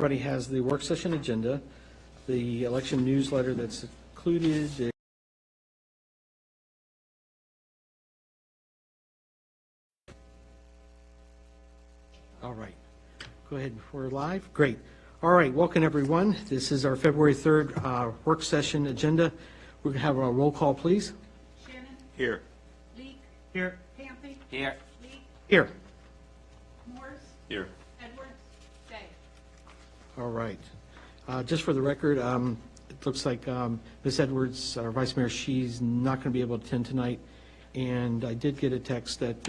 Everybody has the work session agenda, the election newsletter that's included. All right, go ahead. We're live. Great. All right, welcome everyone. This is our February 3rd work session agenda. We're going to have a roll call, please. Shannon? Here. Leek? Here. Campy? Here. Leek? Here. Morris? Here. Edwards? Day. All right. Just for the record, it looks like Ms. Edwards, our Vice Mayor, she's not going to be able to attend tonight. And I did get a text that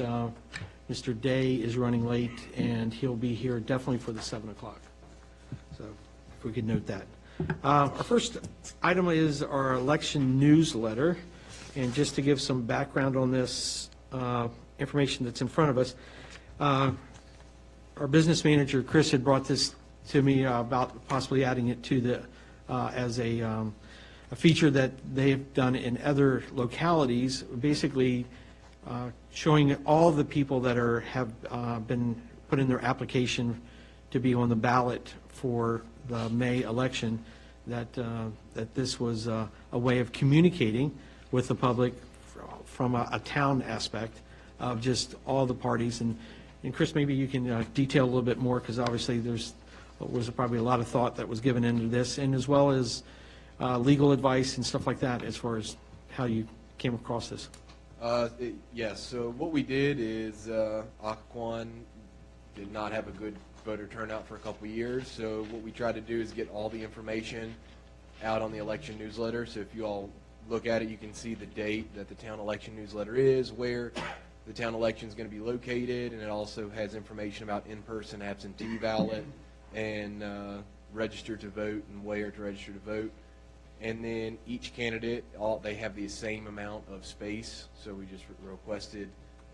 Mr. Day is running late, and he'll be here definitely for the 7 o'clock. So if we could note that. Our first item is our election newsletter. And just to give some background on this information that's in front of us, our business manager, Chris, had brought this to me about possibly adding it to the, as a feature that they've done in other localities, basically showing all the people that have been put in their application to be on the ballot for the May election, that this was a way of communicating with the public from a town aspect of just all the parties. And Chris, maybe you can detail a little bit more, because obviously there's was probably a lot of thought that was given into this, and as well as legal advice and stuff like that, as far as how you came across this. Yes, so what we did is Occoquan did not have a good voter turnout for a couple of years, so what we tried to do is get all the information out on the election newsletter. So if you all look at it, you can see the date that the town election newsletter is, where the town election is going to be located, and it also has information about in-person absentee ballot and register to vote and where to register to vote. And then each candidate, they have the same amount of space, so we just requested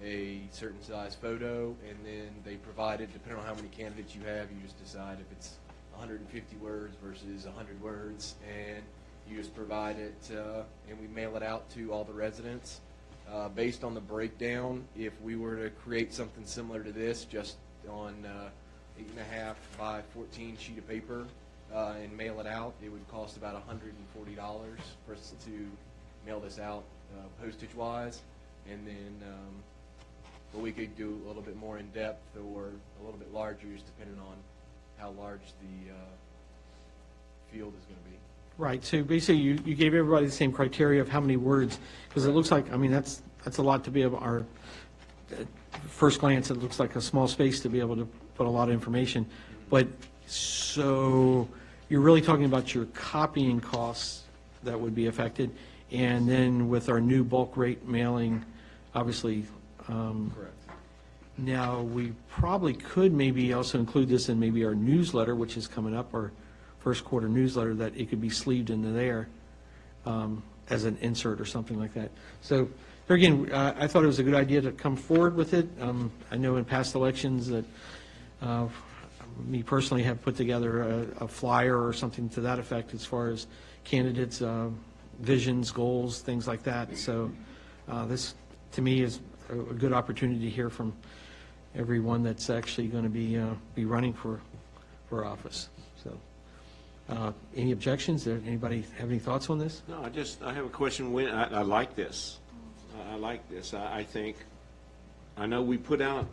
a certain size photo, and then they provided, depending on how many candidates you have, you just decide if it's 150 words versus 100 words, and you just provide it, and we mail it out to all the residents. Based on the breakdown, if we were to create something similar to this, just on 8.5 by 14 sheet of paper, and mail it out, it would cost about $140 for us to mail this out postage wise. And then but we could do a little bit more in depth or a little bit larger, just depending on how large the field is going to be. Right. So basically, you gave everybody the same criteria of how many words, because it looks like, I mean, that's a lot to be able, our at first glance, it looks like a small space to be able to put a lot of information. But so you're really talking about your copying costs that would be affected, and then with our new bulk rate mailing, obviously. Correct. Now, we probably could maybe also include this in maybe our newsletter, which is coming up, our first quarter newsletter, that it could be sleeved into there as an insert or something like that. So there again, I thought it was a good idea to come forward with it. I know in past elections that me personally have put together a flyer or something to that effect as far as candidates' visions, goals, things like that. So this, to me, is a good opportunity to hear from everyone that's actually going to be running for office. So, any objections? Anybody have any thoughts on this? No, I have a question. I like this. I like this. I think, I know we put out,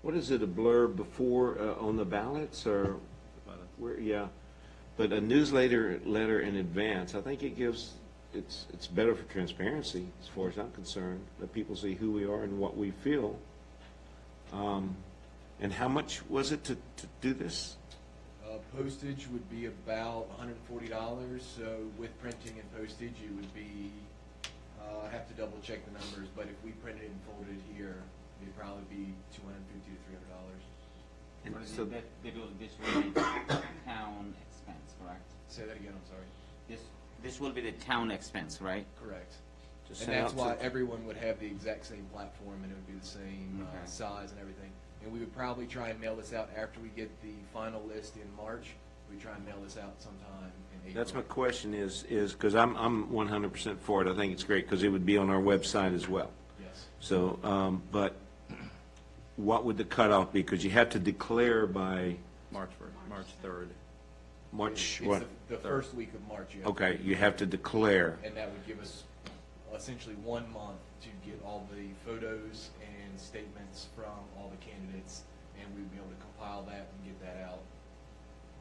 what is it, a blurb before on the ballots, or where? Yeah, but a newsletter letter in advance. I think it gives. It's better for transparency, as far as I'm concerned, that people see who we are and what we feel. And how much was it to do this? Postage would be about $140. So with printing and postage, it would be. I have to double check the numbers, but if we printed it and folded it here, it'd probably be $250 to $300. And But so this will be town expense, correct? Say that again. I'm sorry. This will be the town expense, right? Correct. just And send that's out why to- everyone would have the exact same platform, and it would be the same Okay. size and everything. And we would probably try and mail this out after we get the final list in March. We try and mail this out sometime in April. That's my question is because I'm 100% for it. I think it's great because it would be on our website as well. Yes. So, but what would the cutoff be? Because you have to declare by March 3rd. March, It's what? the first week of March, yeah. Okay, you have to declare. And that would give us essentially 1 month to get all the photos and statements from all the candidates, and we'd be able to compile that and get that out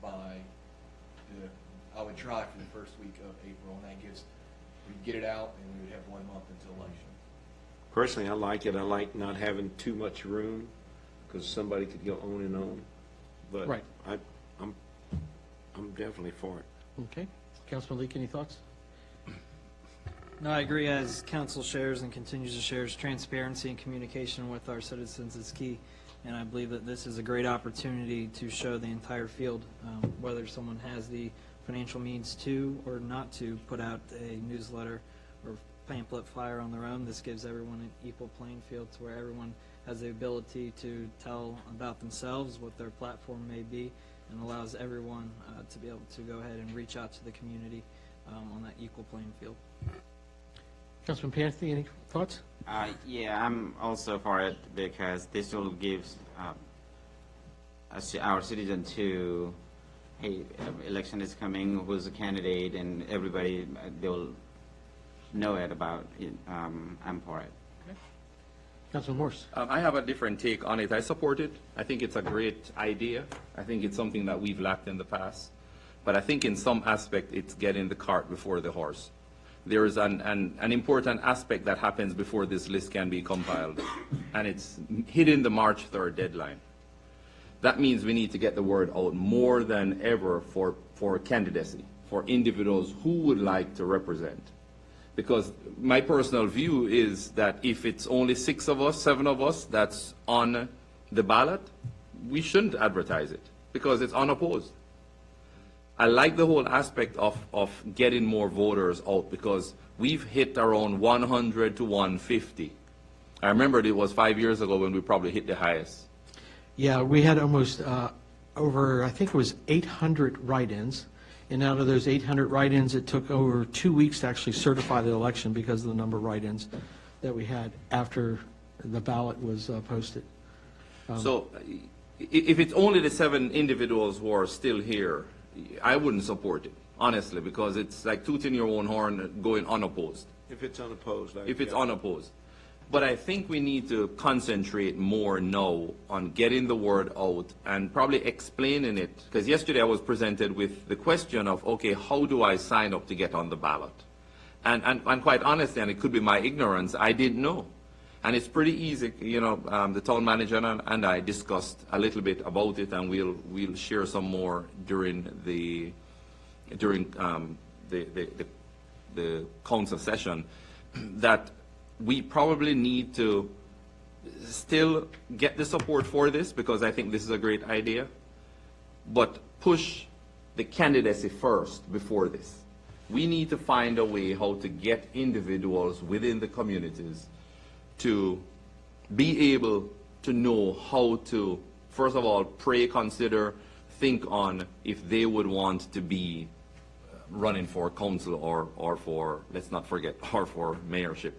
by I would try for the first week of April, and that gives, we'd get it out, and we would have 1 month until election. Personally, I like it. I like not having too much room, because somebody could go on and on. But Right. I'm definitely for it. Okay. Councilman Leak, any thoughts? No, I agree. As council shares and continues to share, transparency and communication with our citizens is key. And I believe that this is a great opportunity to show the entire field, whether someone has the financial means to or not to put out a newsletter or pamphlet flyer on their own. This gives everyone an equal playing field to where everyone has the ability to tell about themselves, what their platform may be, and allows everyone to be able to go ahead and reach out to the community on that equal playing field. Councilman Panathy, any thoughts? Yeah, I'm also for it because this will give our citizen to, hey, election is coming, who's a candidate, and everybody, they'll know it about it. I'm for it. Councilman Morse? I have a different take on it. I support it. I think it's a great idea. I think it's something that we've lacked in the past. But I think in some aspect, it's getting the cart before the horse. There is an important aspect that happens before this list can be compiled, and it's hitting the March 3rd deadline. That means we need to get the word out more than ever for candidacy, for individuals who would like to represent. Because my personal view is that if it's only 6 of us, 7 of us that's on the ballot, we shouldn't advertise it because it's unopposed. I like the whole aspect of getting more voters out because we've hit around 100 to 150. I remember it was 5 years ago when we probably hit the highest. Yeah, we had almost over, I think it was 800 write-ins. And out of those 800 write-ins, it took over 2 weeks to actually certify the election because of the number of write-ins that we had after the ballot was posted. So if it's only the 7 individuals who are still here, I wouldn't support it, honestly, because it's like tooting your own horn going unopposed. If it's unopposed. If it's unopposed. But I think we need to concentrate more now on getting the word out and probably explaining it. Because yesterday I was presented with the question of, okay, how do I sign up to get on the ballot? And quite honestly, and it could be my ignorance, I didn't know. And it's pretty easy, you know, the town manager and I discussed a little bit about it, and we'll share some more during the council session, that we probably need to still get the support for this because I think this is a great idea, but push the candidacy first before this. We need to find a way how to get individuals within the communities to be able to know how to, first of all, pray, consider, think on if they would want to be running for council or for, let's not forget, or for mayorship.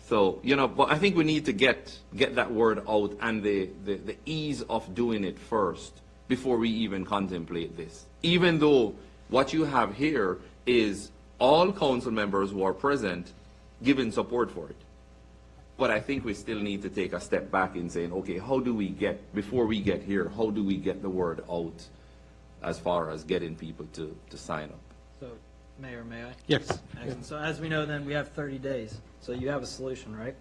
So, you know, but I think we need to get that word out and the ease of doing it first before we even contemplate this. Even though what you have here is all council members who are present giving support for it. But I think we still need to take a step back in saying, okay, how do we get, before we get here, how do we get the word out as far as getting people to sign up? So, Mayor, may I? Yes. Excellent. So as we know, then, we have 30 days. So you have a solution, right?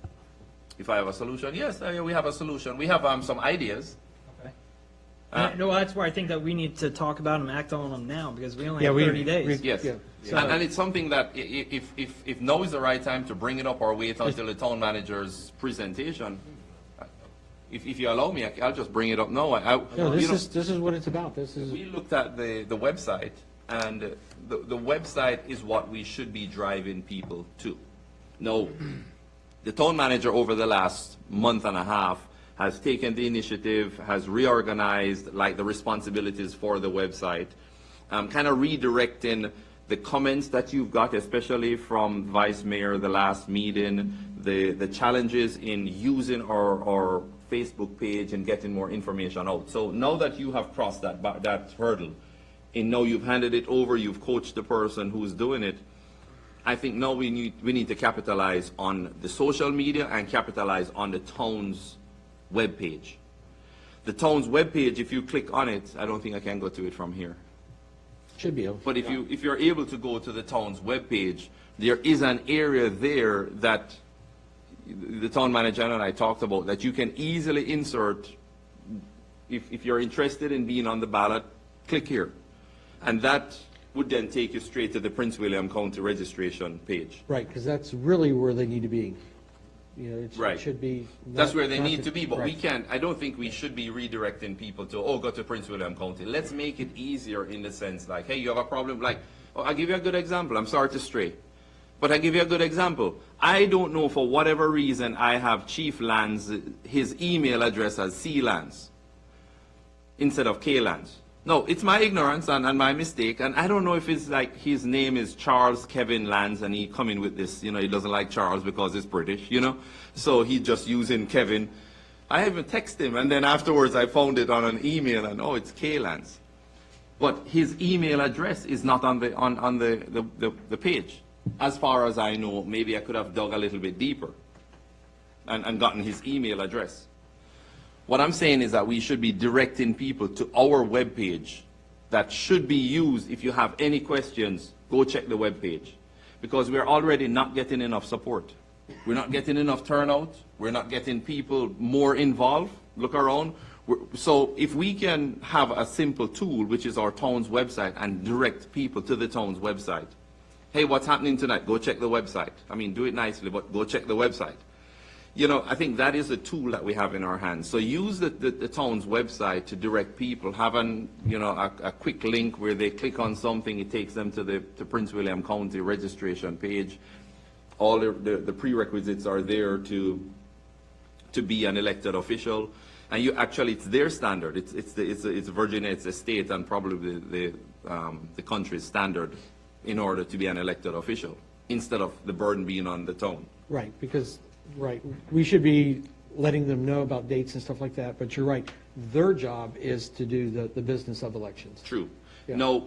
If I have a solution, yes, we have a solution. We have some ideas. Okay. No, that's where I think that we need to talk about them, act on them now, because we only have we- 30 days. Yes, Yeah. So- and it's something that if now is the right time to bring it up or wait until the town manager's presentation, if you allow me, I'll just bring it up now. No, You know, this is what it's about. This is, we looked at the website, and the website is what we should be driving people to. Now, the town manager over the last month and a half has taken the initiative, has reorganized like the responsibilities for the website, kind of redirecting the comments that you've got, especially from Vice Mayor, the last meeting, the challenges in using our Facebook page and getting more information out. So now that you have crossed that hurdle, and now you've handed it over, you've coached the person who's doing it, I think now we need to capitalize on the social media and capitalize on the town's webpage. The town's webpage, if you click on it, I don't think I can go to it from here. Should be able. But if you're able to go to the town's webpage, there is an area there that the town manager and I talked about that you can easily insert. If you're interested in being on the ballot, click here. And that would then take you straight to the Prince William County registration page. Right, because that's really where they need to be. You know, it Right. should be. That's not- where they not need the- to be, but we right. can't, I don't think we should be redirecting people to, oh, go to Prince William County. Let's make it easier in the sense like, hey, you have a problem, like, oh, I'll give you a good example. I'm sorry to stray, but I'll give you a good example. I don't know, for whatever reason, I have Chief Lands, his email address as C Lands instead of K Lands. No, it's my ignorance and my mistake, and I don't know if it's like his name is Charles Kevin Lands and he come in with this, you know, he doesn't like Charles because he's British, you know, so he just using Kevin. I even text him, and then afterwards I found it on an email, and oh, it's K Lands. But his email address is not on the page. As far as I know, maybe I could have dug a little bit deeper and gotten his email address. What I'm saying is that we should be directing people to our webpage that should be used. If you have any questions, go check the webpage, because we're already not getting enough support. We're not getting enough turnout. We're not getting people more involved. Look around. So if we can have a simple tool, which is our town's website, and direct people to the town's website. Hey, what's happening tonight? Go check the website. I mean, do it nicely, but go check the website. You know, I think that is a tool that we have in our hands. So use the town's website to direct people. Have a quick link where they click on something, it takes them to the Prince William County registration page. All the prerequisites are there to be an elected official, and it's their standard. It's Virginia, it's the state, and probably the country's standard in order to be an elected official, instead of the burden being on the town. Right, because, right, we should be letting them know about dates and stuff like that, but you're right. Their job is to do the business of elections. True. Yeah. Now,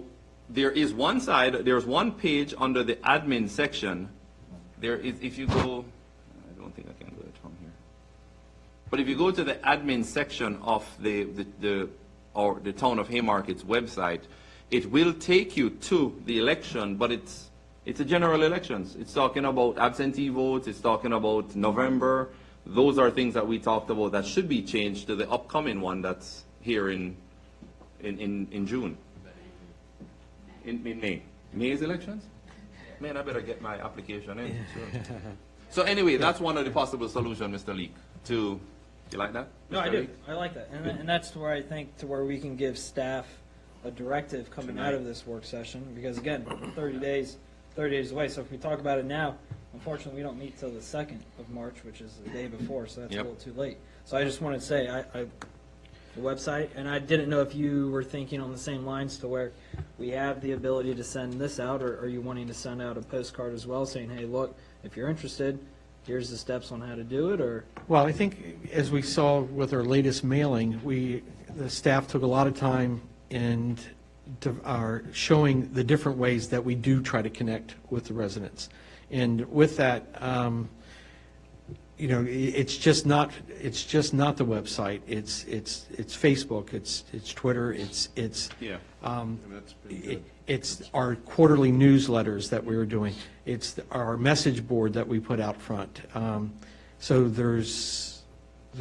there's one page under the admin section. There is, if you go, I don't think I can do it from here. But if you go to the admin section of the Town of Haymarket's website, it will take you to the election, but it's a general elections. It's talking about absentee votes, it's talking about November. Those are things that we talked about that should be changed to the upcoming one that's here in June. In May. May's elections? Man, I better get my application in. Sure. So anyway, that's one of the possible solutions, Mr. Leek. You like that? No, I Mr. do. Leek? I like that. And that's where I think to where we can give staff a directive coming out of this work session, because again, 30 days away. So if we talk about it now, unfortunately, we don't meet till the 2nd of March, which is the day before, so that's Yep. a little too late. So I just wanted to say, the website, and I didn't know if you were thinking on the same lines to where we have the ability to send this out, or are you wanting to send out a postcard as well saying, hey, look, if you're interested, here's the steps on how to do it, or? Well, I think as we saw with our latest mailing, the staff took a lot of time and are showing the different ways that we do try to connect with the residents. And with that, it's just not the website. It's Facebook. It's Twitter. Yeah. It's our quarterly newsletters that we were doing. It's our message board that we put out front. So there's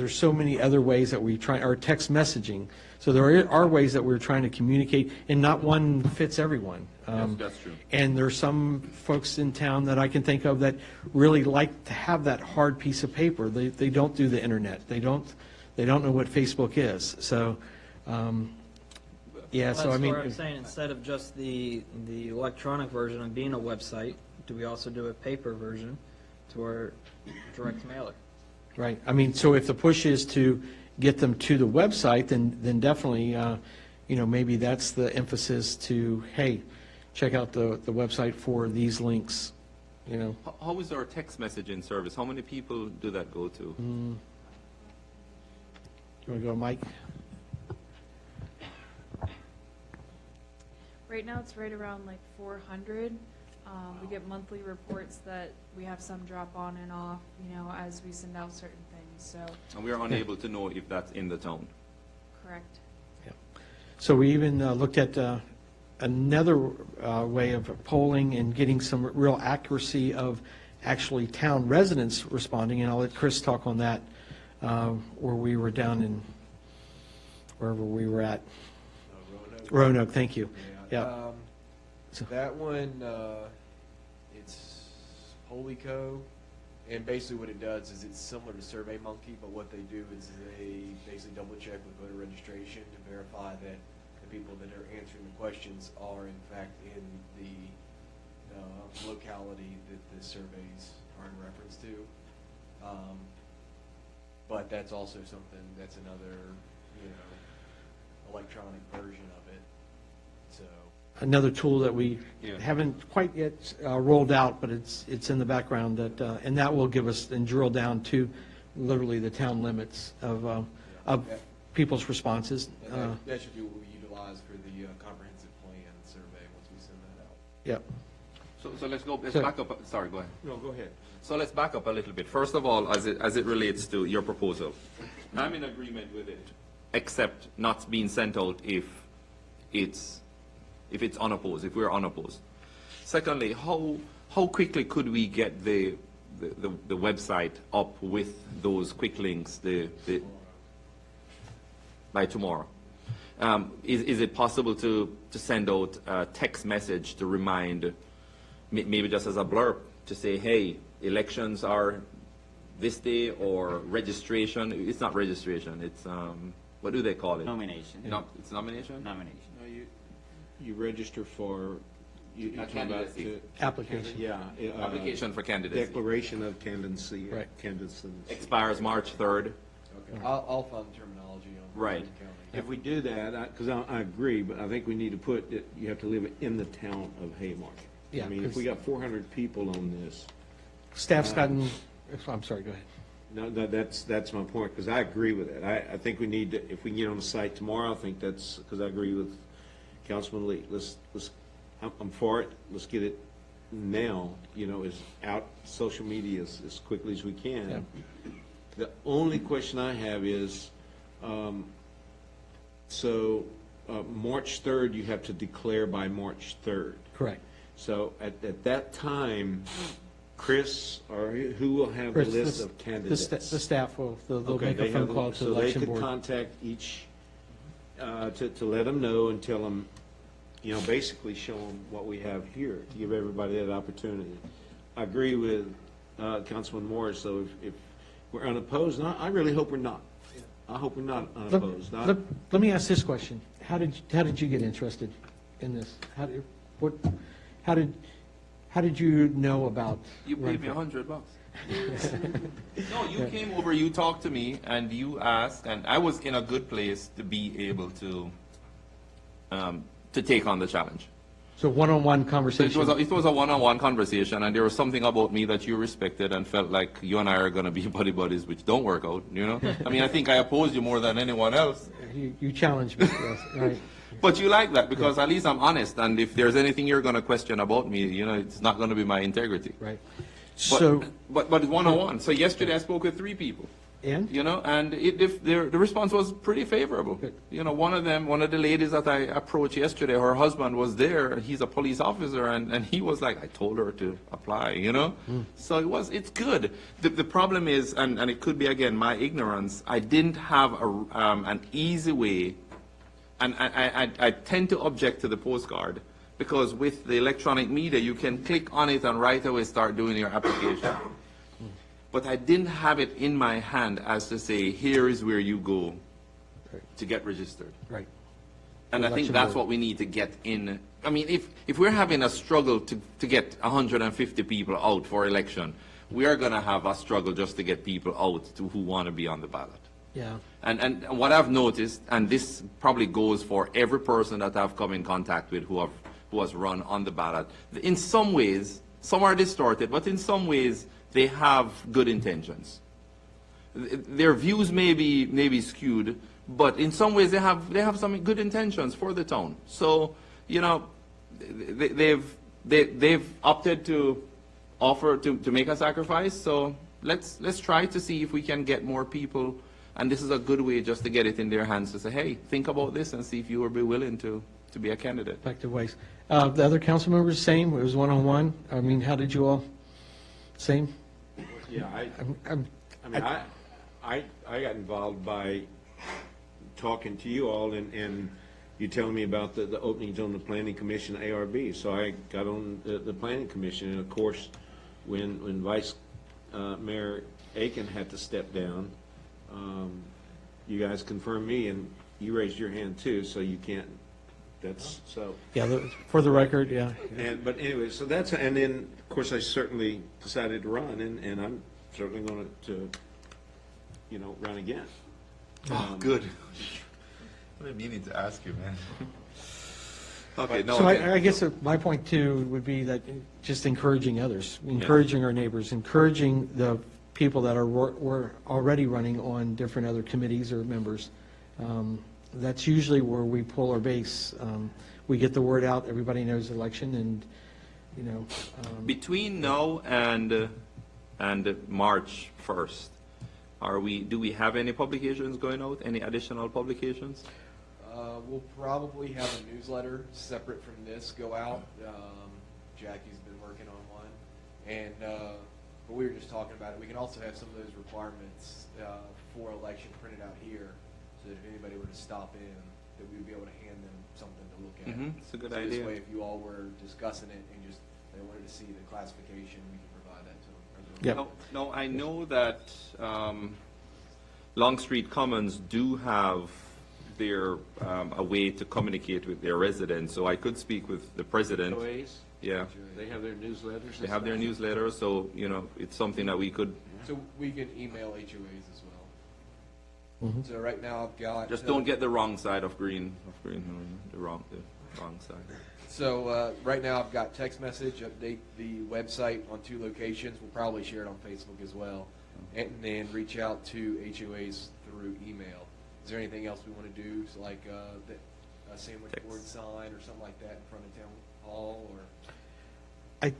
so many other ways that we try, our text messaging. So there are ways that we're trying to communicate, and not one fits everyone. Yes, that's true. And there's some folks in town that I can think of that really like to have that hard piece of paper. They don't do the internet. They don't know what Facebook is. So, yeah. So I mean, That's where I'm saying, instead of just the electronic version of being a website, do we also do a paper version to our direct mailer? right. I mean, so if the push is to get them to the website, then definitely, maybe that's the emphasis to, hey, check out the website for these links, you know. How is our text messaging service? How many people do that go to? You want to go, Mike? Right now, it's right around like 400. We get monthly reports that we have some drop on and off, you know, as we send out certain things, so, And we are unable to know if that's in the town. correct. So we even looked at another way of polling and getting some real accuracy of actually town residents responding, and I'll let Chris talk on that, where we were down in, wherever we were at. Roanoke. Roanoke, thank you. Yeah. So- That one, it's Polico, and basically what it does is it's similar to SurveyMonkey, but what they do is they basically double check with voter registration to verify that the people that are answering the questions are in fact in the locality that the surveys are in reference to. But that's also something, that's another, you know, electronic version of it, so. Another tool that we Yeah. haven't quite yet rolled out, but it's in the background, that and that will give us and drill down to literally the town limits of Yeah. people's responses. And that should be what we utilize for the comprehensive plan survey once we send that out. Yep. So let's So- back up. Sorry, go ahead. No, go ahead. So let's back up a little bit. First of all, as it relates to your proposal, I'm in agreement with it, except not being sent out if it's unopposed, if we're unopposed. Secondly, how quickly could we get the website up with those quick links by tomorrow? Is it possible to send out a text message to remind, maybe just as a blurb, to say, hey, elections are this day, or registration? It's not registration, it's, what do they call it? Nomination. No, it's nomination? Nomination. No, you register for, you're talking about. Candidacy. Application. Yeah. Application for candidacy. Declaration of candidacy. Right. Candidacy. Expires March 3rd. Okay. I'll find the terminology on. Right. County. If we do that, because I agree, but I think we need to put that you have to live in the town of Haymarket. Yeah, I mean, if 'cause- we got 400 people on this, Staff's gotten, I'm sorry, go ahead. no, that's my point, because I agree with it. I think we need to, if we can get on the site tomorrow, I think that's, because I agree with Councilman Lee. I'm for it. Let's get it now, you know, is out, social media as quickly as we can. The only question I have is, March 3rd, you have to declare by March 3rd. Correct. So at that time, Chris, or who will have the Chris, list the- of candidates? The staff will, they'll Okay, make they a phone have- call to the So they election could board. contact each, to let them know and tell them, you know, basically show them what we have here, to give everybody that opportunity. I agree with Councilman Morris, though, if we're unopposed, and I really hope we're not. I hope we're not unopposed. Let me ask this question. How did you get interested in this? How did you know about? You paid me $100. No, you came over, you talked to me, and you asked, and I was in a good place to be able to take on the challenge. So one-on-one So conversation? it was a one-on-one conversation, and there was something about me that you respected and felt like you and I are going to be buddy-buddies, which don't work out, you know? I mean, I think I opposed you more than anyone else. You challenged me, yes, right. But you like that, because at least I'm honest, and if there's anything you're going to question about me, you know, it's not going to be my integrity. Right. But, So, but one-on-one. So yesterday I spoke with 3 people. and? You know, and the response was pretty favorable. Good. You know, one of the ladies that I approached yesterday, her husband was there. He's a police officer, and he was like, I told her to apply, you know? So it's good. The problem is, and it could be, again, my ignorance, I didn't have an easy way, and I tend to object to the postcard, because with the electronic media, you can click on it and right away start doing your application. But I didn't have it in my hand as to say, here is where you go to get registered. Right. And I think Election that's board. what we need to get in. I mean, if we're having a struggle to get 150 people out for election, we are going to have a struggle just to get people out who want to be on the ballot. Yeah. And what I've noticed, and this probably goes for every person that I've come in contact with who was run on the ballot. In some ways, some are distorted, but in some ways, they have good intentions. Their views may be skewed, but in some ways, they have some good intentions for the town. So, you know, they've opted to offer to make a sacrifice. So let's try to see if we can get more people. And this is a good way just to get it in their hands to say, hey, think about this and see if you would be willing to be a candidate. Effective ways. The other council members, same, it was one-on-one? I mean, how did you all, same? Yeah, I'm- I got involved by talking to you all and you telling me about the openings on the planning commission ARB. So I got on the planning commission, and of course, when Vice Mayor Aiken had to step down, you guys confirmed me, and you raised your hand too, so you can't, that's, so. Yeah, for the record, yeah. But anyway, so that's, and then, of course, I certainly decided to run, and I'm certainly going to, you know, run again. Oh, good. I've been meaning to ask you, man. Okay, no. So okay. I guess my point too would be that just encouraging others, encouraging our neighbors, encouraging the people that were already running on different other committees or members. That's usually where we pull our base. We get the word out, everybody knows the election, and, you know. Between now and March 1st, do we have any publications going out? Any additional publications? We'll probably have a newsletter separate from this go out. Jackie's been working on one, and but we were just talking about it. We can also have some of those requirements for election printed out here, so that if anybody were to stop in, that we would be able to hand them something to look at. It's a good So idea. this way, if you all were discussing it and just they wanted to see the classification, we can provide that to them. Yep. No, I know that Longstreet Commons do have their a way to communicate with their residents, so I could speak with the president. HOAs, Yeah, they have their newsletters. they have their newsletter, so, you know, it's something that we could, So we can email HOAs as well. Mhm. So right now I've got. just don't get the wrong side of green, the wrong side. So right now I've got text message, update the website on 2 locations. We'll probably share it on Facebook as well. And then reach out to HOAs through email. Is there anything else we want to do, so like a sandwich Text. board sign or something like that in front of town hall, or?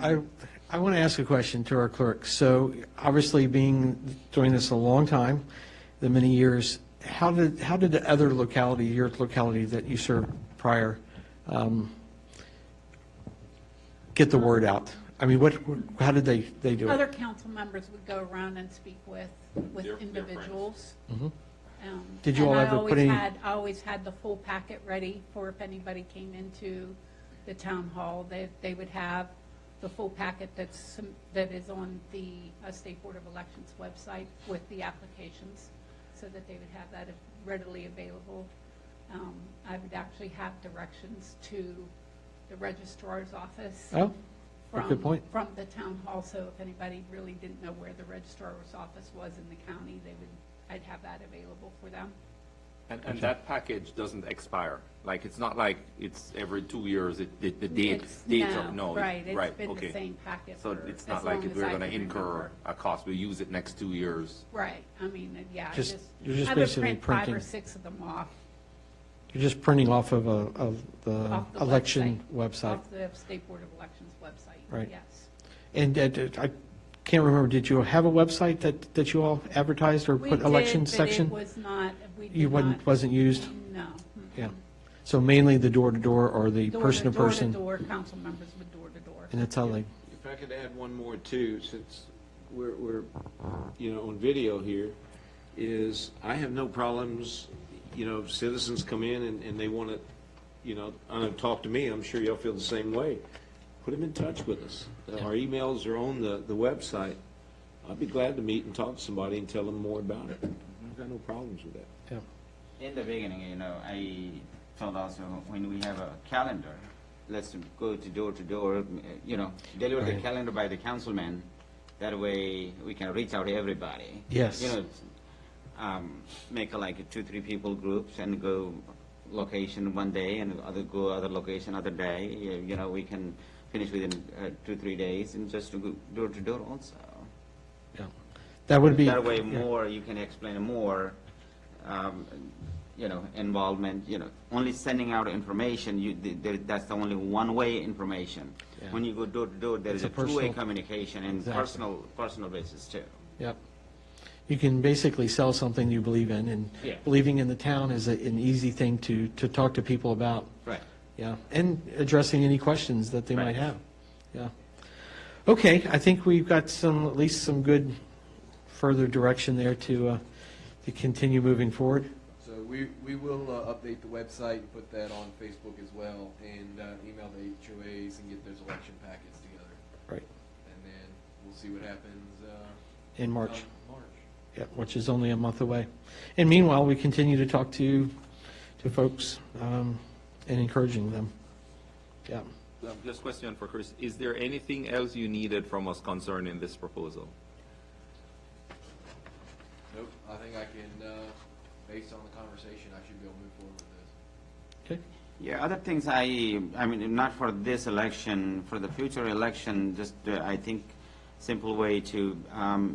I want to ask a question to our clerk. So obviously doing this a long time, the many years, how did the other locality, your locality that you served prior, get the word out? I mean, how did they do Other it? council members would go around and speak with Their individuals. Mhm. Did you all and ever put any- I always had the full packet ready for if anybody came into the town hall, they would have the full packet that is on the State Board of Elections website with the applications, so that they would have that readily available. I would actually have directions to the registrar's office. Oh, From, good point. From the town hall, so if anybody really didn't know where the registrar's office was in the county, I'd have that available for them. And that package doesn't expire, like, it's not like it's every 2 years, the dates are, no. Right, it's right, been okay. the same packet So for it's as not like long as we're I going to can incur remember. a cost, we use it next 2 years. Right, I mean, yeah, You're just I would basically print 5 or printing. 6 of them off. You're just printing off of the off the election website. Off the State Board of Elections website, Right. yes. And I can't remember, did you have a website that you all advertised or We put did, election but section? it was not, we did You not. wasn't used? No. Yeah. So mainly the door-to-door or the Door person-to-person? Door, council members with door-to-door. And that's how they, If I could add one more too, since we're you know, on video here, is I have no problems, you know, if citizens come in and they want to, you know, talk to me, I'm sure y'all feel the same way. Put them in touch with us. Our emails are on the website. I'd be glad to meet and talk to somebody and tell them more about it. I've got no problems with that. yeah. In the beginning, you know, I thought also when we have a calendar, let's go to door, you know, deliver the Right. calendar by the councilman. That way we can reach out to everybody. Yes. You know, make a, like 2-3 people groups and go location one day and go other location other day. You know, we can finish within 2-3 days and just go door to door also. Yeah. That would be. That way, yeah. more, you can explain more, you know, involvement, you know, only sending out information, that's the only one-way information. Yeah. When you go door to door, there is It's a a two-way personal- communication and Exactly. personal basis too. Yep. You can basically sell something you believe in, and Yeah. believing in the town is an easy thing to talk to people about. Right. Yeah, and addressing any questions that they Right. might have. Yeah. Okay, I think we've got at least some good further direction there to continue moving forward. So we will update the website and put that on Facebook as well, and email the HOAs and get those election packets together. Right. And then we'll see what happens. In March. March. Yeah, which is only a month away. And meanwhile, we continue to talk to folks and encouraging them. Yeah. Just question for Chris. Is there anything else you needed from us concerning this proposal? Nope, I think I can, based on the conversation, I should be able to move forward with this. Okay. Yeah, other things I mean, not for this election, for the future election, just I think simple way to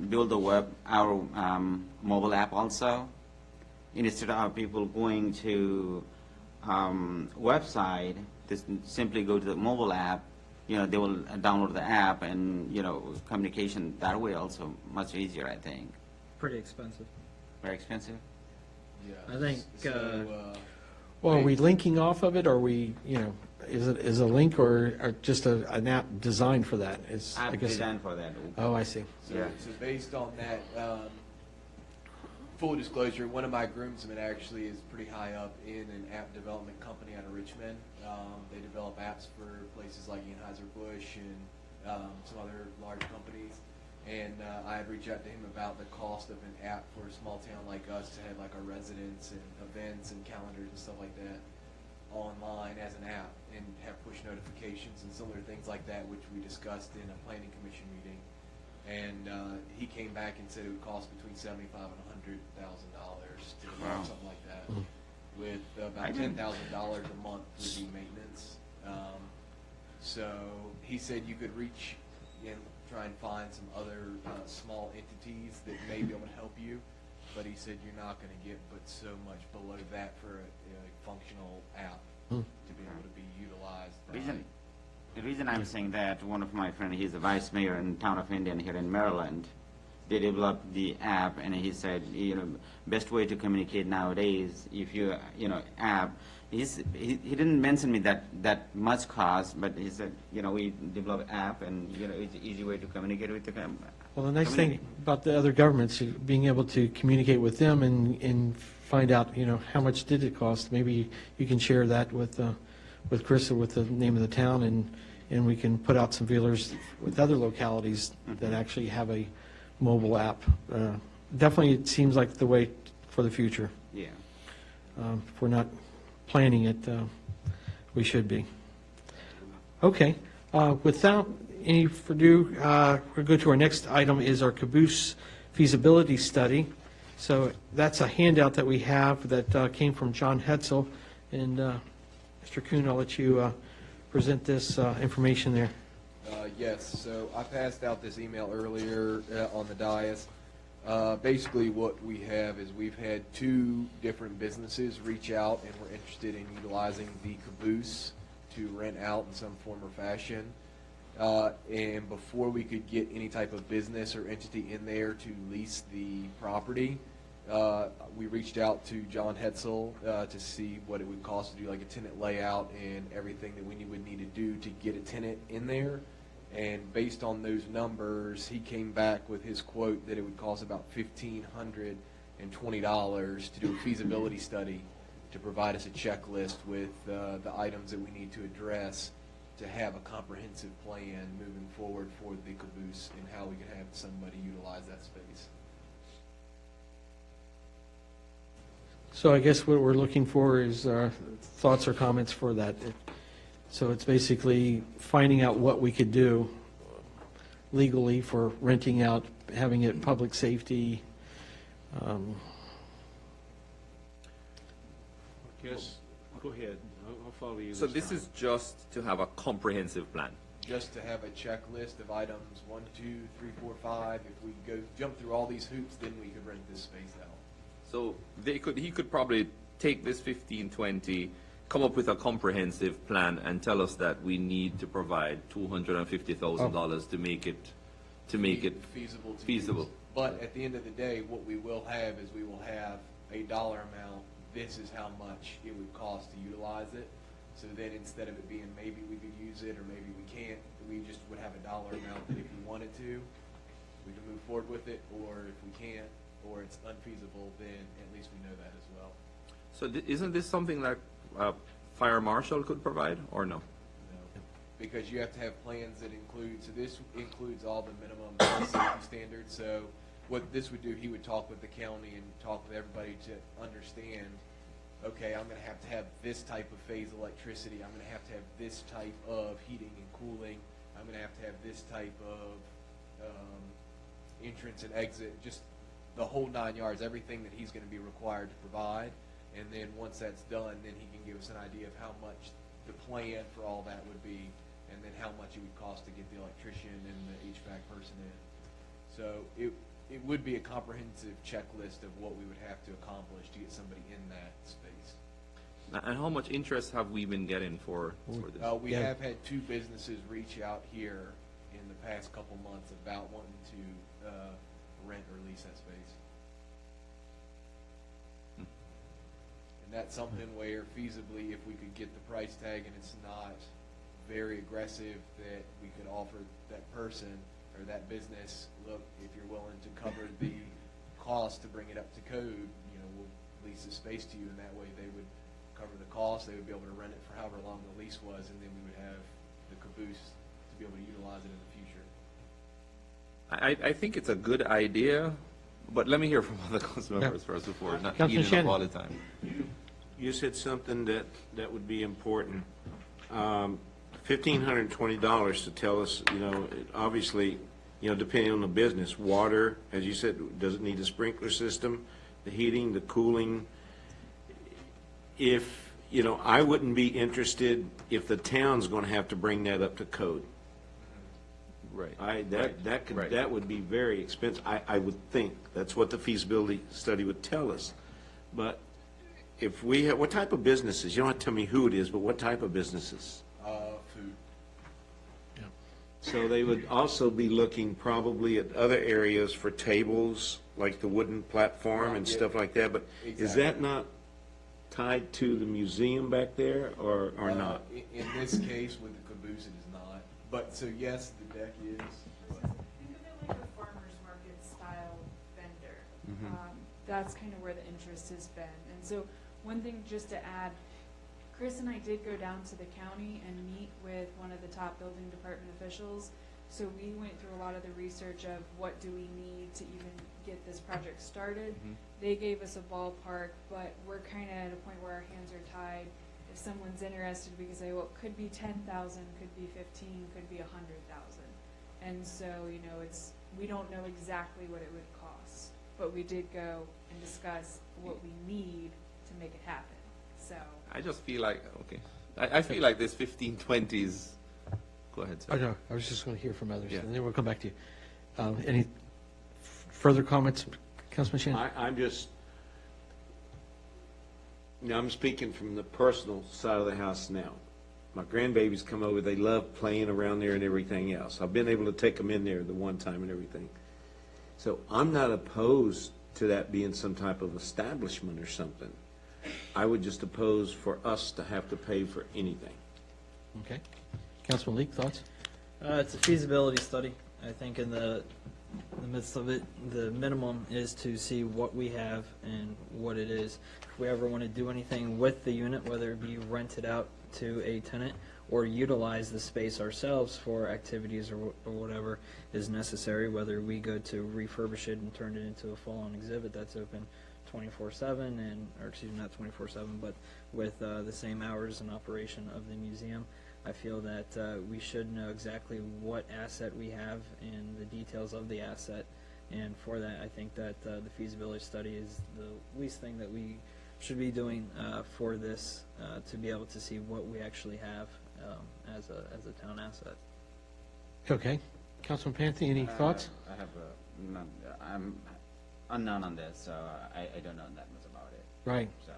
build our mobile app also. Instead of people going to website, just simply go to the mobile app. You know, they will download the app, and you know, communication that way also much easier. I think. Pretty expensive. Very expensive. Yeah. I think, Well, are we linking off of it, or is a link or just an app designed for that? I App guess. designed for that. Oh, I see. So, Yeah. so based on that, full disclosure, one of my groomsmen actually is pretty high up in an app development company out of Richmond. They develop apps for places like Anheuser-Busch and some other large companies. And I had reached out to him about the cost of an app for a small town like us to have like our residents and events and calendars and stuff like that online as an app and have push notifications and similar things like that, which we discussed in a planning commission meeting. And he came back and said it would cost between $75,000 and $100,000 to develop something like that, with about $10,000 a month would be maintenance. So he said you could reach and try and find some other small entities that may be able to help you, but he said you're not going to get but so much below that for a functional app to be able to be utilized. The reason I'm saying that, one of my friends, he's the vice mayor in town of Indian here in Maryland. They developed the app, and he said, you know, best way to communicate nowadays, if you know, app. He didn't mention me that much cost, but he said, you know, we develop app, and you know, it's an easy way to communicate with the Well, the nice thing about the other governments, being able to communicate with them and find out, you know, how much did it cost. Maybe you can share that with Chris or with the name of the town, and we can put out some feelers with other localities that actually have a mobile app. Definitely, it seems like the way for the future. Yeah. If we're not planning it, we should be. Okay. Without any further ado, we'll go to our next item is our caboose feasibility study. So that's a handout that we have that came from John Hetzel. And Mr. Kuhn, I'll let you present this information there. Yes, so I passed out this email earlier on the dais. Basically what we have is we've had 2 different businesses reach out and were interested in utilizing the caboose to rent out in some form or fashion. And before we could get any type of business or entity in there to lease the property, we reached out to John Hetzel to see what it would cost to do like a tenant layout and everything that we would need to do to get a tenant in there. And based on those numbers, he came back with his quote that it would cost about $1,520 to do a feasibility study to provide us a checklist with the items that we need to address to have a comprehensive plan moving forward for the caboose and how we can have somebody utilize that space. So I guess what we're looking for is thoughts or comments for that. So it's basically finding out what we could do legally for renting out, having it public safety. Yes, Go ahead, I'll follow you. So this is just to have a comprehensive plan. Just to have a checklist of items, 1, 2, 3, 4, 5. If we go jump through all these hoops, then we could rent this space out. So he could probably take this 1520, come up with a comprehensive plan and tell us that we need to provide $250,000 to make it feasible. feasible. Use. But at the end of the day, what we will have is we will have a dollar amount. This is how much it would cost to utilize it. So then instead of it being maybe we could use it or maybe we can't, we just would have a dollar amount that if we wanted to, we can move forward with it, or if we can't, or it's unfeasible, then at least we know that as well. So isn't this something that fire marshal could provide, or no? No. Because you have to have plans that include, so this includes all the minimum safety standards. So what this would do, he would talk with the county and talk with everybody to understand, okay, I'm going to have this type of phase electricity. I'm going to have this type of heating and cooling. I'm going to have this type of entrance and exit, just the whole 9 yards, everything that he's going to be required to provide. And then once that's done, then he can give us an idea of how much the plan for all that would be, and then how much it would cost to get the electrician and the HVAC person in. So it would be a comprehensive checklist of what we would have to accomplish to get somebody in that space. And how much interest have we been getting for this? We have had 2 businesses reach out here in the past couple months about wanting to rent or lease that space. And that's something where feasibly, if we could get the price tag and it's not very aggressive, that we could offer that person or that business, look, if you're willing to cover the cost to bring it up to code, we'll lease the space to you, and that way they would cover the cost, they would be able to rent it for however long the lease was, and then we would have the caboose to be able to utilize it in the future. I think it's a good idea, but let me hear from other council members first before not Councilman eating up all Shannon. the time. You said something that would be important. $1,520 to tell us, obviously, depending on the business, water, as you said, does it need a sprinkler system, the heating, the cooling? If, I wouldn't be interested if the town's going to have to bring that up to code. Right. That would be very expensive. I would think that's what the feasibility study would tell us. But if we have, what type of businesses? You don't have to tell me who it is, but what type of businesses? Food. So they would also be looking probably at other areas for tables, like the wooden platform and stuff like that. But is that not tied to the museum back there, or not? In this case, with the caboose, it is not. But, so yes, the deck is. Think of it like a farmer's market style vendor. That's kind of where the interest has been. And so one thing just to add, Chris and I did go down to the county and meet with one of the top building department officials. So we went through a lot of the research of what do we need to even get this project started. They gave us a ballpark, but we're kind of at a point where our hands are tied. If someone's interested, we can say, well, it could be 10,000, could be 15, could be 100,000. And so, we don't know exactly what it would cost, but we did go and discuss what we need to make it happen. So I just feel like, okay, I feel like this 1520s, go ahead, sir. No, I was just going to hear from others, Yeah. and then we'll come back to you. Any further comments, Councilman Shannon? I'm speaking from the personal side of the house now. My grandbabies come over, they love playing around there and everything else. I've been able to take them in there the one time and everything. So I'm not opposed to that being some type of establishment or something. I would just oppose for us to have to pay for anything. Okay. Councilman Leek, thoughts? It's a feasibility study. I think in the midst of it, the minimum is to see what we have and what it is. If we ever want to do anything with the unit, whether it be rented out to a tenant or utilize the space ourselves for activities or whatever is necessary, whether we go to refurbish it and turn it into a full-on exhibit that's open 24/7 or excuse me, not 24/7, but with the same hours and operation of the museum. I feel that we should know exactly what asset we have and the details of the asset. And for that, I think that the feasibility study is the least thing that we should be doing for this to be able to see what we actually have as a town asset. Okay. Councilman Panthy, any thoughts? I have none. I'm unknown on this, so I don't know that much about it. Right. So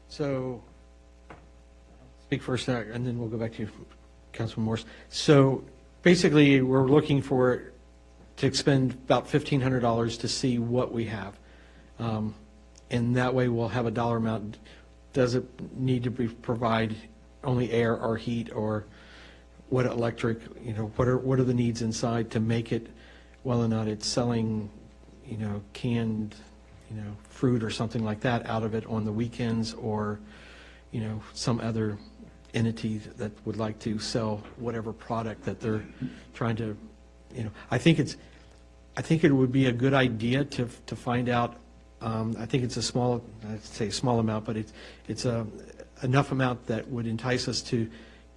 So, speak first, and then we'll go back to you, Councilman Morse. So, basically, we're looking for, to expend about $1,500 to see what we have. And that way, we'll have a dollar amount. Does it need to provide only air or heat, or what electric, what are the needs inside to make it, whether or not it's selling, canned, fruit or something like that out of it on the weekends, or, some other entity that would like to sell whatever product that they're trying to, I think it would be a good idea to find out. I think it's I'd say a small amount, but it's enough amount that would entice us to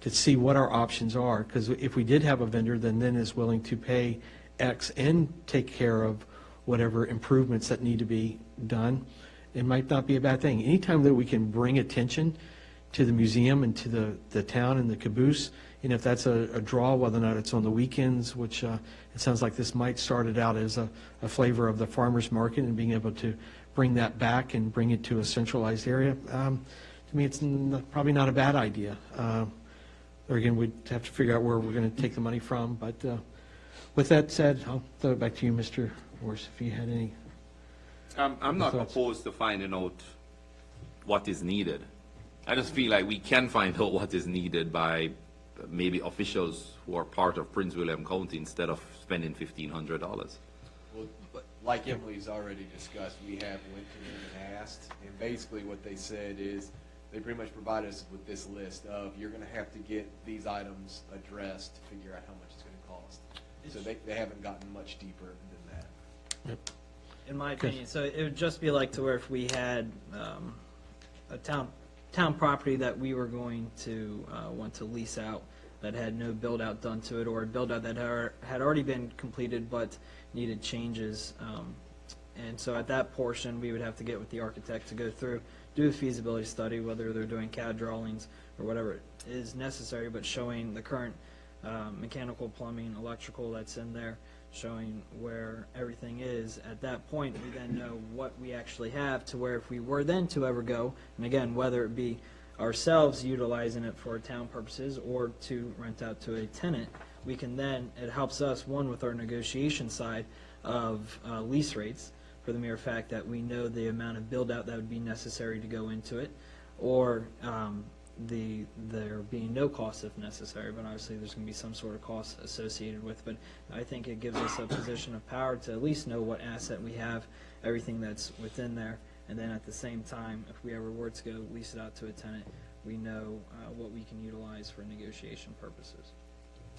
see what our options are. Because if we did have a vendor then is willing to pay X and take care of whatever improvements that need to be done, it might not be a bad thing. Anytime that we can bring attention to the museum and to the town and the caboose, and if that's a draw, whether or not it's on the weekends, which it sounds like this might start it out as a flavor of the farmer's market, and being able to bring that back and bring it to a centralized area, to me, it's probably not a bad idea. Or again, we'd have to figure out where we're going to take the money from. But with that said, I'll throw it back to you, Mr. Morse, if you had any. I'm not thoughts? opposed to finding out what is needed. I just feel like we can find out what is needed by maybe officials who are part of Prince William County instead of spending $1,500. Well, but like Emily's already discussed, we have went to them and asked, and basically what they said is, they pretty much provide us with this list of, you're gonna have to get these items addressed to figure out how much it's gonna cost. So they haven't gotten much deeper than that. In my opinion, so it would just be like to where if we had a town property that we were going to want to lease out that had no build out done to it, or a build out that had already been completed but needed changes. And so at that portion, we would have to get with the architect to go through, do a feasibility study, whether they're doing CAD drawings or whatever is necessary, but showing the current mechanical, plumbing, electrical that's in there, showing where everything is. At that point, we then know what we actually have, to where if we were then to ever go, and again, whether it be ourselves utilizing it for town purposes or to rent out to a tenant, we can then, it helps us, one, with our negotiation side of lease rates, for the mere fact that we know the amount of build out that would be necessary to go into it, or there being no cost if necessary, but obviously there's going to be some sort of cost associated with. But I think it gives us a position of power to at least know what asset we have, everything that's within there, and then at the same time, if we ever were to go lease it out to a tenant, we know what we can utilize for negotiation purposes.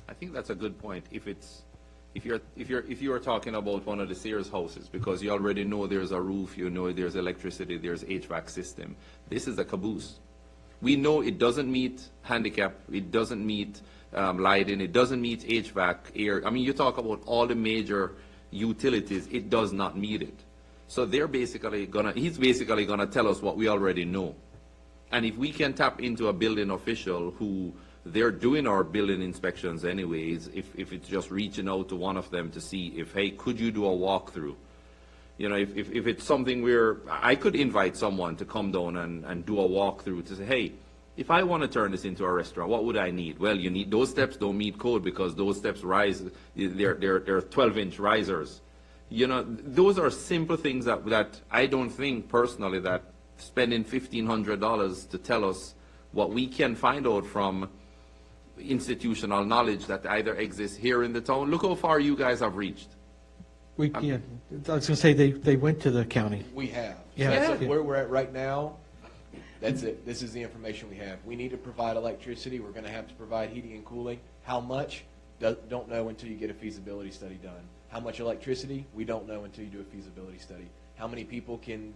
I think that's a good point. If you are talking about one of the Sears houses, because you already know there's a roof, you know there's electricity, there's HVAC system. This is a caboose. We know it doesn't meet handicap, it doesn't meet lighting, it doesn't meet HVAC, air. I mean, you talk about all the major utilities, it does not meet it. So he's basically gonna tell us what we already know. And if we can tap into a building official who, they're doing our building inspections anyways, if it's just reaching out to one of them to see if, hey, could you do a walkthrough? You know, if it's something where I could invite someone to come down and do a walkthrough to say, hey, if I want to turn this into a restaurant, what would I need? Well, you need, those steps don't meet code because those steps rise, they're 12-inch risers. You know, those are simple things that I don't think personally that spending $1,500 to tell us what we can find out from institutional knowledge that either exists here in the town. Look how far you guys have reached. I was going to say, they went to the county. We have. Yeah. So that's Yeah. where we're at right now. That's it. This is the information we have. We need to provide electricity. We're going to have to provide heating and cooling. How much? Don't know until you get a feasibility study done. How much electricity? We don't know until you do a feasibility study. How many people can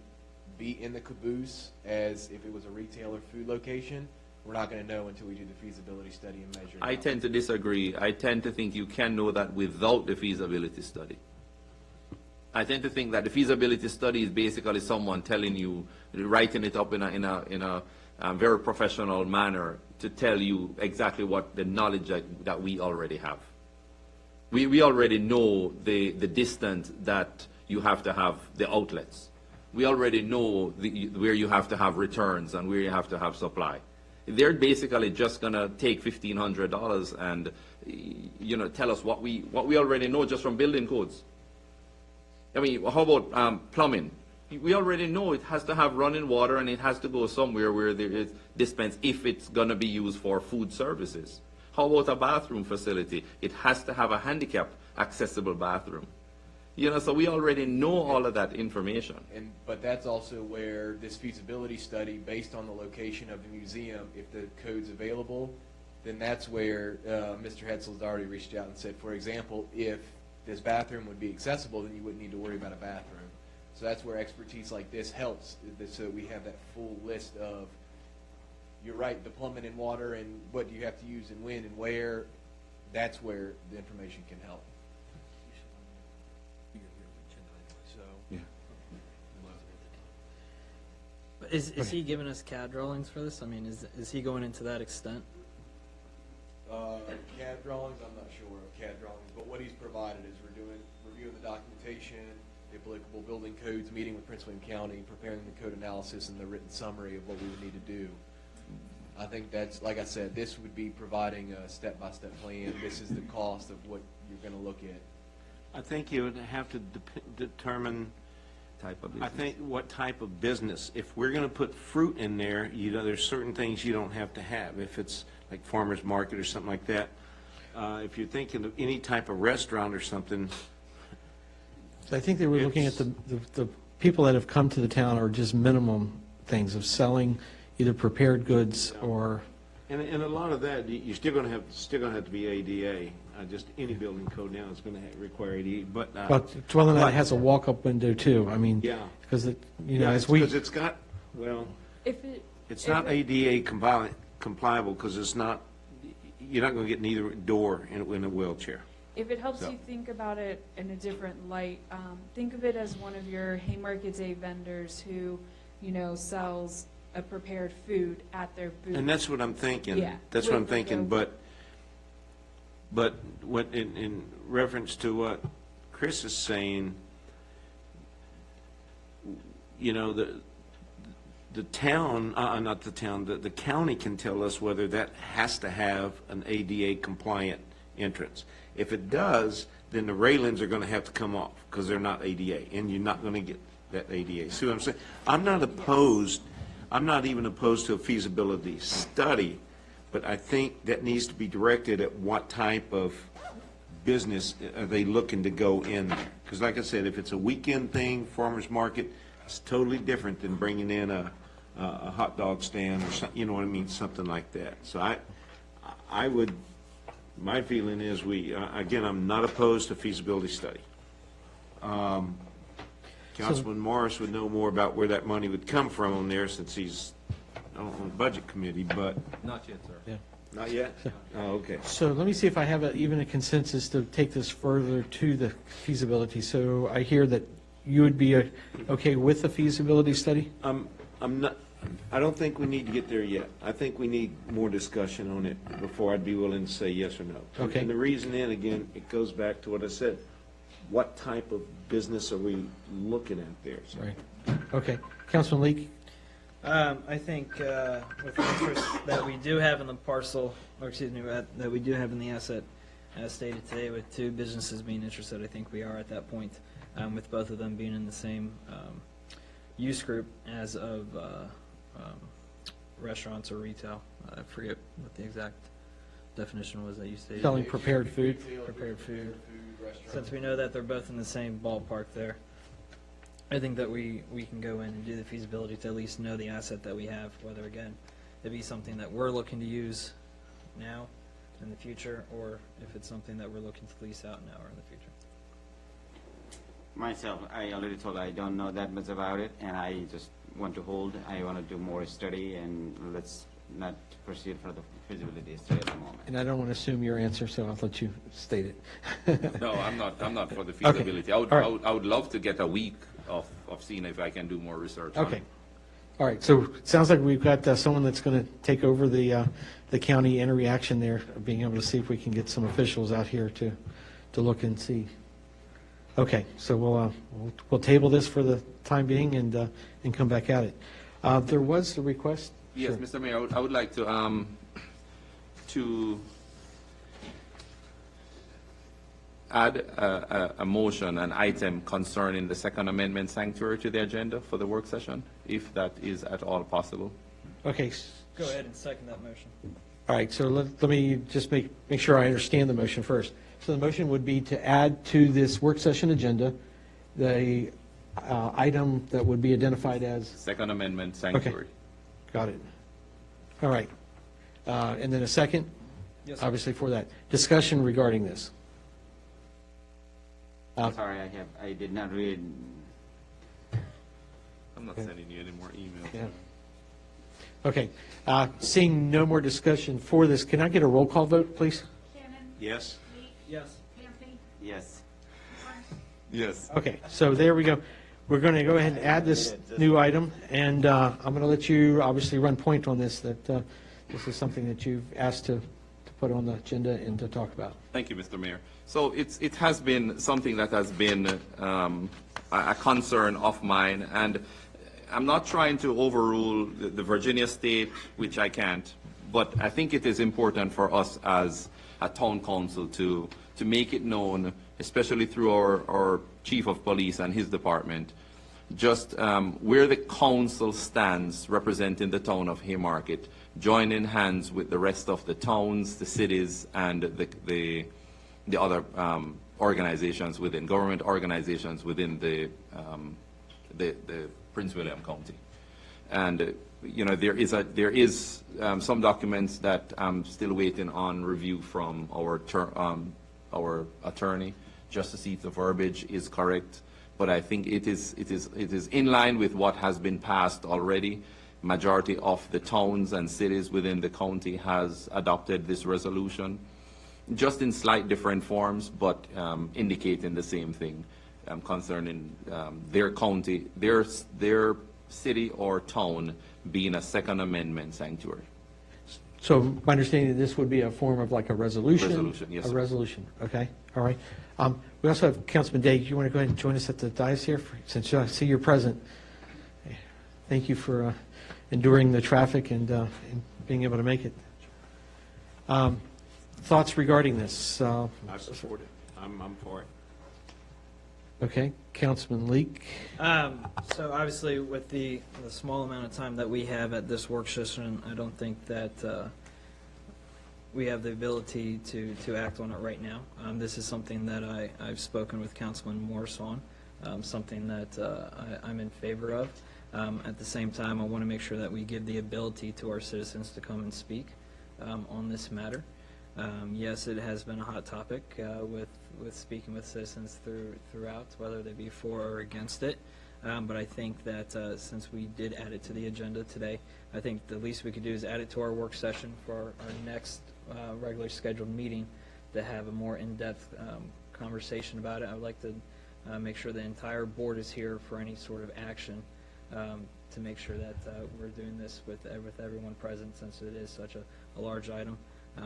be in the caboose as if it was a retail or food location? We're not going to know until we do the feasibility study and measure it I out. tend to disagree. I tend to think you can know that without the feasibility study. I tend to think that the feasibility study is basically someone telling you, writing it up in a very professional manner to tell you exactly what the knowledge that we already have. We already know the distance that you have to have the outlets. We already know where you have to have returns and where you have to have supply. They're basically just going to take $1,500 and tell us what we already know just from building codes. I mean, how about plumbing? We already know it has to have running water and it has to go somewhere where there is dispense if it's going to be used for food services. How about a bathroom facility? It has to have a handicap accessible bathroom. So we already know all of that information. But that's also where this feasibility study, based on the location of the museum, if the code's available, then that's where Mr. Hetzel's already reached out and said, for example, if this bathroom would be accessible, then you wouldn't need to worry about a bathroom. So that's where expertise like this helps, so that we have that full list of, you're right, the plumbing and water and what you have to use and when and where, that's where the information can help. So, Is he giving us CAD drawings for this? I mean, is he going into that extent? CAD drawings, I'm not sure of CAD drawings, but what he's provided is reviewing the documentation, the applicable building codes, meeting with Prince William County, preparing the code analysis and the written summary of what we would need to do. I think that's, like I said, this would be providing a step-by-step plan. This is the cost of what you're going to look at. I think you would have to determine, I think, what type of business. If we're going to put fruit in there, there's certain things you don't have to have. If it's like farmer's market or something like that. If you're thinking of any type of restaurant or something. I think they were looking at the people that have come to the town are just minimum things of selling either prepared goods or. And a lot of that, you're still going to have to be ADA. Just any building code now is going to require ADA, but. But whether or not it has a walk-up window too, I mean. Yeah. Because Because it's got, well, it's If not ADA compliable because it's not, you're not going to get neither door in a wheelchair. If it helps So- you think about it in a different light, think of it as one of your Haymarket Day vendors who, sells a prepared food at their booth. And that's what I'm thinking. Yeah. That's what I'm With thinking, the- but what, in reference to what Chris is saying, the town, not the town, the county can tell us whether that has to have an ADA compliant entrance. If it does, then the railings are going to have to come off because they're not ADA, and you're not going to get that ADA. See what I'm saying? I'm not even opposed to a feasibility study, but I think that needs to be directed at what type of business are they looking to go in there. Because like I said, if it's a weekend thing, farmer's market, it's totally different than bringing in a hot dog stand or something, you know what I mean, something like that. So I would, my feeling is again, I'm not opposed to feasibility study. Councilman Morris would know more about where that money would come from on there since he's on the budget committee, but. Not yet, sir. Yeah. Not yet? Oh, okay. So let me see if I have even a consensus to take this further to the feasibility. So I hear that you would be okay with the feasibility study? I'm not, I don't think we need to get there yet. I think we need more discussion on it before I'd be willing to say yes or no. Okay. And the reason then, again, it goes back to what I said. What type of business are we looking at there? So- Right. Okay. Councilman Leake? I think with the interest that we do have in the parcel, or excuse me, that we do have in the asset, as stated today, with two businesses being interested, I think we are at that point, with both of them being in the same use group as of restaurants or retail. I forget what the exact definition was that you stated. Selling prepared food? Prepared food. Restaurant. Since we know that they're both in the same ballpark there, I think that we can go in and do the feasibility to at least know the asset that we have, whether, again, it be something that we're looking to use now in the future, or if it's something that we're looking to lease out now or in the future. Myself, I already told I don't know that much about it, and I just want to hold. I want to do more study, and let's not proceed for the feasibility study at the moment. And I don't want to assume your answer, so I'll let you state it. No, I'm not for the feasibility. All right. I would love to get a week of seeing if I can do more research on Okay. it. All right, so it sounds like we've got someone that's going to take over the county interaction there, being able to see if we can get some officials out here to look and see. Okay, so we'll table this for the time being and come back at it. There was a request. Yes, Sure. Mr. Mayor, I would like to add a motion, an item concerning the Second Amendment sanctuary to the agenda for the work session, if that is at all possible. Okay, Go ahead and second that motion. all right, so let me just make sure I understand the motion first. So the motion would be to add to this work session agenda the item that would be identified as, Second Amendment sanctuary. got it. All right. And then a second, Yes, sir. obviously for that. Discussion regarding this. Sorry, I did not read. I'm not sending you any more emails. Yeah. Okay, seeing no more discussion for this, can I get a roll call vote, please? Shannon? Yes? Lee? Yes. Kathy? Yes. Yes. Okay, so there we go. We're going to go ahead and add this new item, and I'm going to let you obviously run point on this, that this is something that you've asked to put on the agenda and to talk about. Thank you, Mr. Mayor. So it has been something that has been a concern of mine, and I'm not trying to overrule the Virginia state, which I can't, but I think it is important for us as a town council to make it known, especially through our chief of police and his department, just where the council stands representing the town of Haymarket, joining hands with the rest of the towns, the cities, and the other organizations within, government organizations within the Prince William County. And, you know, there is some documents that I'm still waiting on review from our attorney, just to see if the verbiage is correct. But I think it is in line with what has been passed already. Majority of the towns and cities within the county has adopted this resolution, just in slight different forms, but indicating the same thing concerning their county, their city or town being a Second Amendment sanctuary. So my understanding is this would be a form of like a resolution? Resolution, yes, A sir. resolution, okay, all right. We also have Councilman Day. You want to go ahead and join us at the dais here, since I see you're present? Thank you for enduring the traffic and being able to make it. Thoughts regarding this? I support it. I'm for it. Okay, Councilman Leak. So obviously, with the small amount of time that we have at this work session, I don't think that we have the ability to act on it right now. This is something that I've spoken with Councilman Morse on, something that I'm in favor of. At the same time, I want to make sure that we give the ability to our citizens to come and speak on this matter. Yes, it has been a hot topic with speaking with citizens throughout, whether they be for or against it. But I think that since we did add it to the agenda today, I think the least we could do is add it to our work session for our next regular scheduled meeting to have a more in-depth conversation about it. I would like to make sure the entire board is here for any sort of action to make sure that we're doing this with everyone present, since it is such a large item.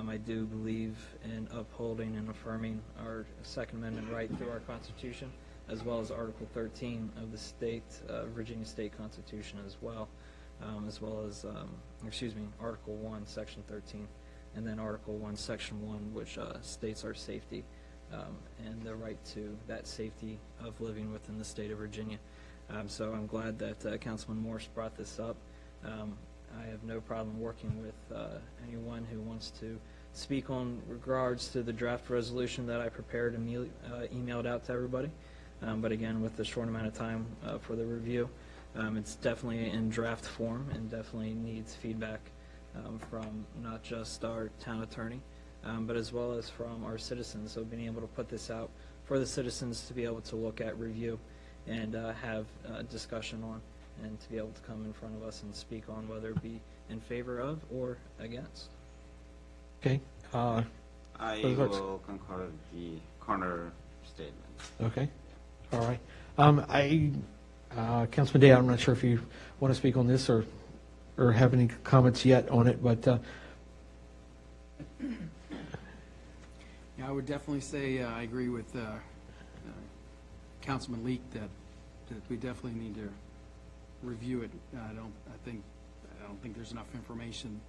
I do believe in upholding and affirming our Second Amendment right through our Constitution, as well as Article 13 of the Virginia State Constitution as well as Article 1, Section 13, and then Article 1, Section 1, which states our safety and the right to that safety of living within the state of Virginia. So I'm glad that Councilman Morse brought this up. I have no problem working with anyone who wants to speak on regards to the draft resolution that I prepared and emailed out to everybody. But again, with the short amount of time for the review, it's definitely in draft form and definitely needs feedback from not just our town attorney, but as well as from our citizens. So being able to put this out for the citizens to be able to look at, review, and have a discussion on and to be able to come in front of us and speak on whether it be in favor of or against. Okay, I Further thoughts? will concur with the corner statement. okay, all right. Councilman Day, I'm not sure if you want to speak on this or have any comments yet on it, but, Yeah, I would definitely say I agree with Councilman Leak that we definitely need to review it. I don't think there's enough information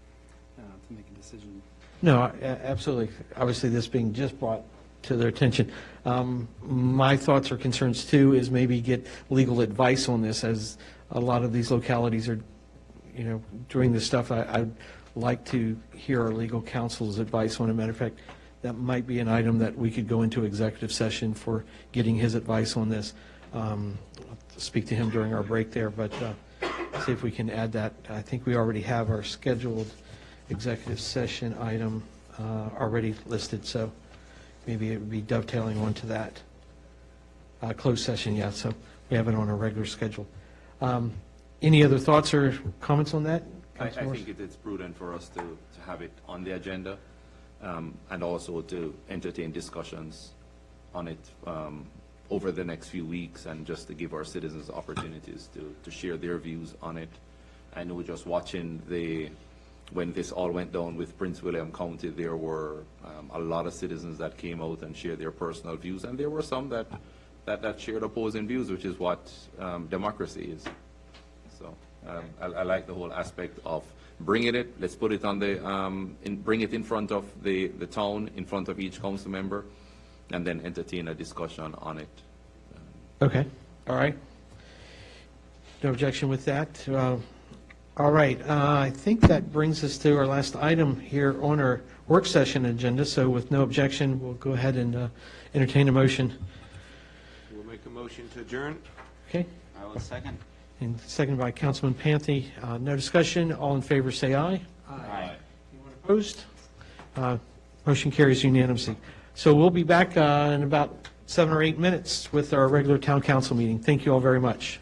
to make a decision. no, absolutely. Obviously, this being just brought to their attention. My thoughts or concerns, too, is maybe get legal advice on this, as a lot of these localities are, doing this stuff. I'd like to hear our legal counsel's advice on it. Matter of fact, that might be an item that we could go into executive session for getting his advice on this. Speak to him during our break there, but see if we can add that. I think we already have our scheduled executive session item already listed, so maybe it would be dovetailing onto that. Closed session, yeah, so we have it on our regular schedule. Any other thoughts or comments on that? I Councilor Morris? think it's prudent for us to have it on the agenda, and also to entertain discussions on it over the next few weeks, and just to give our citizens opportunities to share their views on it. I know just watching when this all went down with Prince William County, there were a lot of citizens that came out and shared their personal views, and there were some that shared opposing views, which is what democracy is. So I like the whole aspect of bringing it. Let's put it on bring it in front of the town, in front of each council member, and then entertain a discussion on it. Okay, all right. No objection with that. All right, I think that brings us to our last item here on our work session agenda, so with no objection, we'll go ahead and entertain a motion. We'll make a motion to adjourn. Okay, I will second. and seconded by Councilman Panthy. No discussion, all in favor say aye. Aye. Opposed? Motion carries unanimously. So we'll be back in about 7 or 8 minutes with our regular town council meeting. Thank you all very much.